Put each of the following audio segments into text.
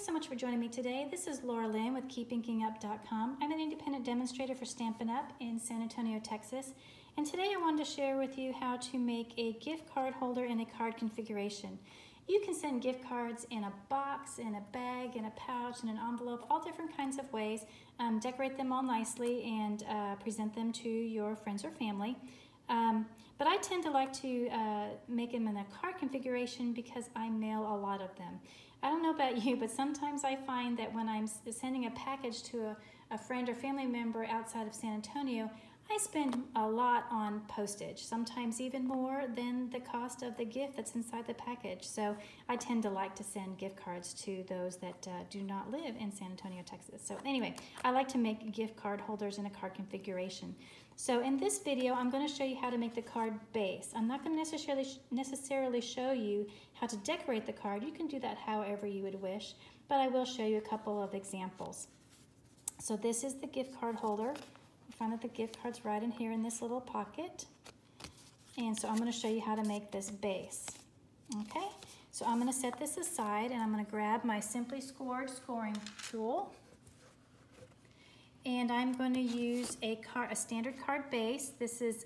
Thanks so much for joining me today. This is Laura Lynn with KeepInkingUp.com. I'm an independent demonstrator for Stampin' Up in San Antonio, Texas. And today I wanted to share with you how to make a gift card holder in a card configuration. You can send gift cards in a box, in a bag, in a pouch, in an envelope, all different kinds of ways. Decorate them all nicely and present them to your friends or family. But I tend to like to make them in a card configuration because I mail a lot of them. I don't know about you, but sometimes I find that when I'm sending a package to a friend or family member outside of San Antonio, I spend a lot on postage, sometimes even more than the cost of the gift that's inside the package. So I tend to like to send gift cards to those that do not live in San Antonio, Texas. So anyway, I like to make gift card holders in a card configuration. So in this video, I'm going to show you how to make the card base. I'm not going to necessarily show you how to decorate the card. You can do that however you would wish, but I will show you a couple of examples. So this is the gift card holder. You find that the gift card's right in here in this little pocket. And so I'm going to show you how to make this base. Okay, so I'm going to set this aside and I'm going to grab my Simply Scored scoring tool. And I'm going to use a standard card base. This is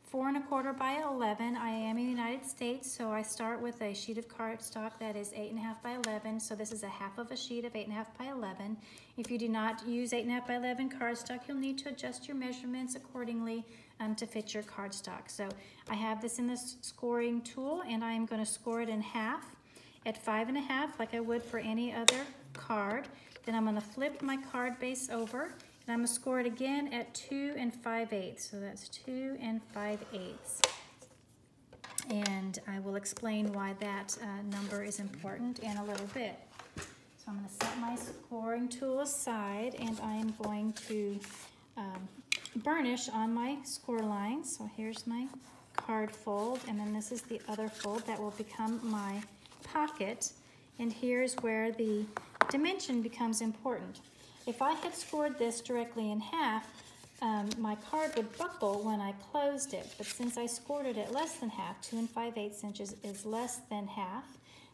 4 1/4 by 11. I am in the United States, so I start with a sheet of cardstock that is 8 1/2 by 11. So this is a half of a sheet of 8 1/2 by 11. If you do not use 8 1/2 by 11 cardstock, you'll need to adjust your measurements accordingly to fit your cardstock. So I have this in this scoring tool, and I am going to score it in half at 5 1/2, like I would for any other card. Then I'm going to flip my card base over, and I'm going to score it again at 2 5/8. So that's 2 5/8. And I will explain why that number is important in a little bit. So I'm going to set my scoring tool aside, and I am going to burnish on my score lines. So here's my card fold, and then this is the other fold that will become my pocket. And here's where the dimension becomes important. If I had scored this directly in half, my card would buckle when I closed it. But since I scored it at less than half, 2 5/8 inches is less than half,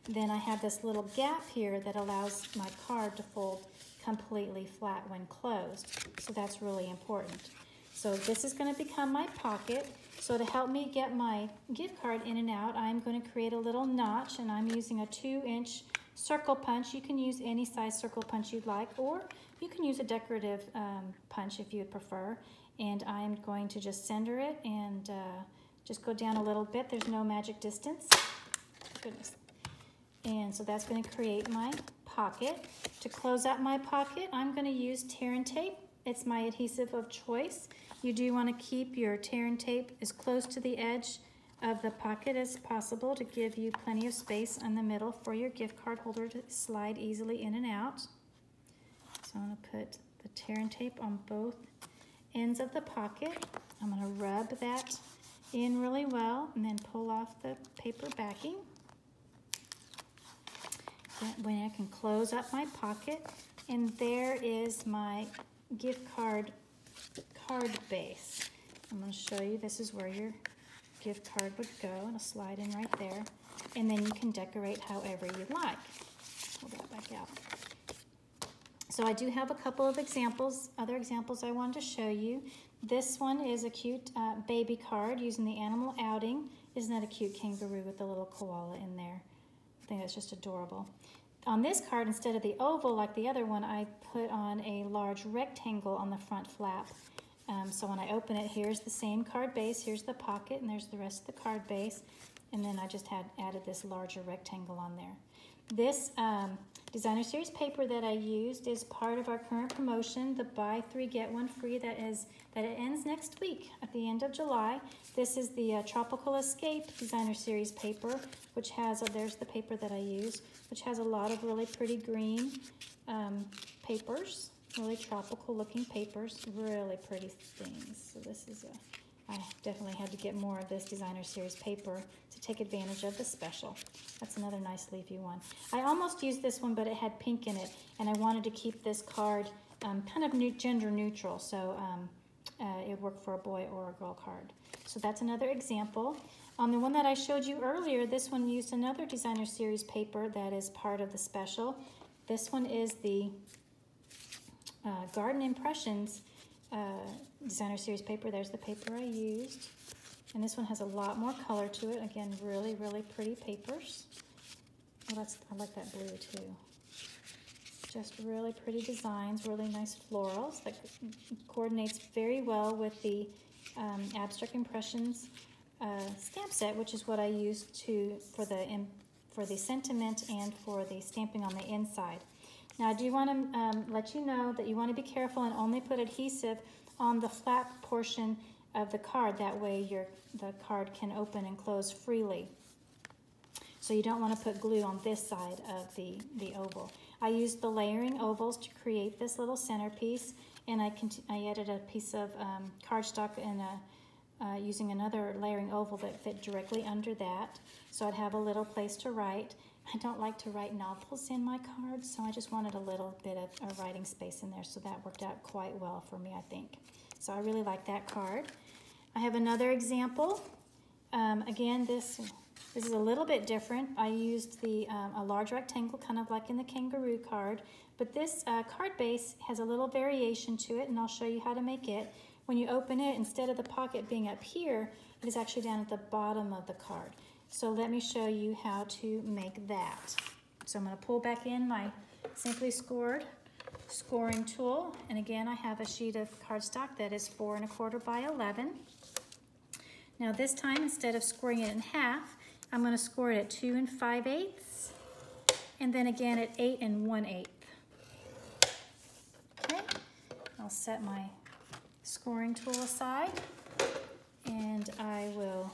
then I have this little gap here that allows my card to fold completely flat when closed. So that's really important. So this is going to become my pocket. So to help me get my gift card in and out, I'm going to create a little notch, and I'm using a 2-inch circle punch. You can use any size circle punch you'd like, or you can use a decorative punch if you would prefer. And I'm going to just center it and just go down a little bit. There's no magic distance. Goodness. And so that's going to create my pocket. To close out my pocket, I'm going to use tear and tape. It's my adhesive of choice. You do want to keep your tear and tape as close to the edge of the pocket as possible to give you plenty of space in the middle for your gift card holder to slide easily in and out. So I'm going to put the tear and tape on both ends of the pocket. I'm going to rub that in really well and then pull off the paper backing. That way I can close up my pocket, and there is my gift card base. I'm going to show you, this is where your gift card would go, and it'll slide in right there, and then you can decorate however you'd like. Pull that back out. So I do have a couple of examples, other examples I wanted to show you. This one is a cute baby card using the animal outing. Isn't that a cute kangaroo with the little koala in there? I think that's just adorable. On this card, instead of the oval like the other one, I put on a large rectangle on the front flap. So when I open it, here's the same card base, here's the pocket, and there's the rest of the card base. And then I just added this larger rectangle on there. This designer series paper that I used is part of our current promotion, the buy 3 get 1 free that it ends next week at the end of July. This is the Tropical Escape designer series paper, which has, there's the paper that I use, which has a lot of really pretty green papers, really tropical looking papers, really pretty things. So this is I definitely had to get more of this designer series paper to take advantage of the special. That's another nice leafy one. I almost used this one, but it had pink in it, and I wanted to keep this card kind of gender neutral, so it worked for a boy or a girl card. So that's another example. On the one that I showed you earlier, this one used another designer series paper that is part of the special. This one is the Garden Impressions Designer Series paper. There's the paper I used. And this one has a lot more color to it. Again, really, really pretty papers. Oh, I like that blue too. Just really pretty designs, really nice florals that coordinates very well with the Abstract Impressions stamp set, which is what I used for the sentiment and for the stamping on the inside. Now I do want to let you know that you want to be careful and only put adhesive on the flap portion of the card. That way the card can open and close freely. So you don't want to put glue on this side of the oval. I used the layering ovals to create this little centerpiece, and I added a piece of cardstock and using another layering oval that fit directly under that, so I'd have a little place to write. I don't like to write novels in my cards, so I just wanted a little bit of a writing space in there, so that worked out quite well for me, I think. So I really like that card. I have another example. Again, this is a little bit different. I used a large rectangle, kind of like in the kangaroo card, but this card base has a little variation to it, and I'll show you how to make it. When you open it, instead of the pocket being up here, it is actually down at the bottom of the card. So let me show you how to make that. So I'm going to pull back in my Simply Scored scoring tool, and again I have a sheet of cardstock that is 4 1/4 by 11. Now this time, instead of scoring it in half, I'm going to score it at 2 5/8, and then again at 8 1/8. Okay, I'll set my scoring tool aside, and I will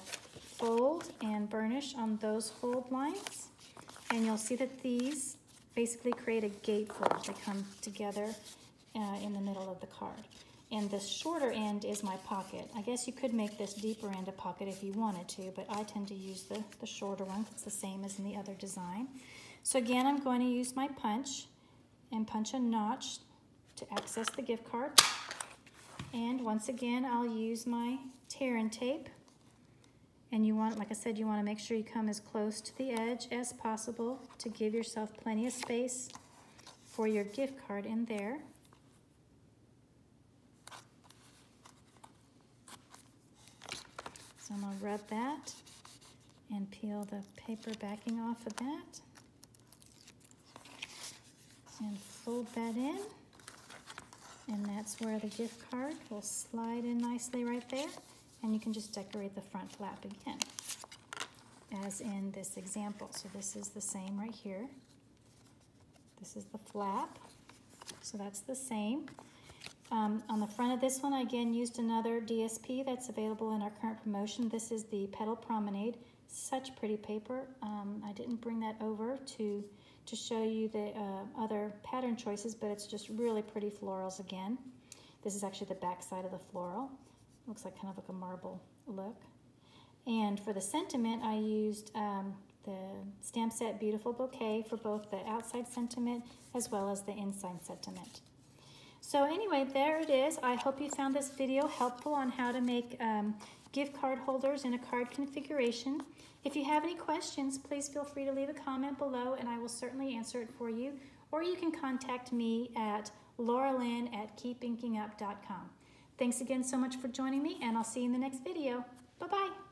fold and burnish on those fold lines, and you'll see that these basically create a gatefold. They come together in the middle of the card. And the shorter end is my pocket. I guess you could make this deeper end a pocket if you wanted to, but I tend to use the shorter one. It's the same as in the other design. So again, I'm going to use my punch and punch a notch to access the gift card. And once again, I'll use my tear and tape. And you want, like I said, you want to make sure you come as close to the edge as possible to give yourself plenty of space for your gift card in there. So I'm going to rub that and peel the paper backing off of that and fold that in, and that's where the gift card will slide in nicely right there, and you can just decorate the front flap again as in this example. So this is the same right here. This is the flap, so that's the same. On the front of this one, I again used another DSP that's available in our current promotion. This is the Petal Promenade. Such pretty paper. I didn't bring that over to show you the other pattern choices, but it's just really pretty florals again. This is actually the back side of the floral. Looks like kind of like a marble look. And for the sentiment, I used the stamp set Beautiful Bouquet for both the outside sentiment as well as the inside sentiment. So anyway, there it is. I hope you found this video helpful on how to make gift card holders in a card configuration. If you have any questions, please feel free to leave a comment below and I will certainly answer it for you. Or you can contact me at lauralynn@keepinkingup.com. Thanks again so much for joining me, and I'll see you in the next video. Bye-bye.